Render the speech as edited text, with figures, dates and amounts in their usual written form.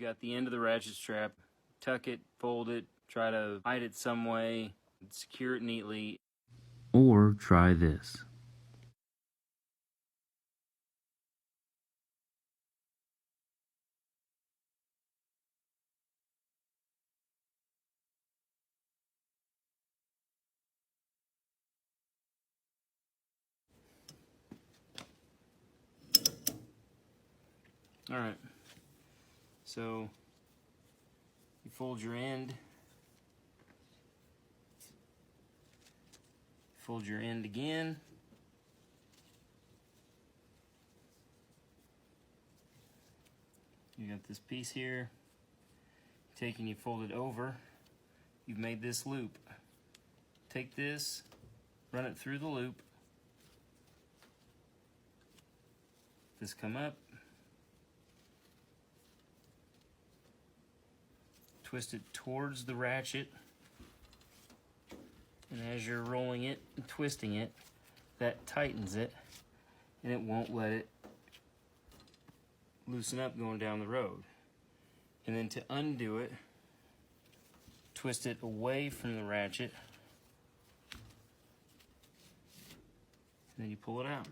You've got the end of the ratchet strap. Tuck it, fold it, try to hide it some way, secure it neatly. Or try this. Alright, so you fold your end, fold your end again, you got this piece here, take and you fold it over, you've made this loop. Take this, run it through the loop, this come up, twist it towards the ratchet, and as you're rolling it and twisting it, that tightens it and it won't let it loosen up going down the road. And then to undo it, twist it away from the ratchet, and then you pull it out.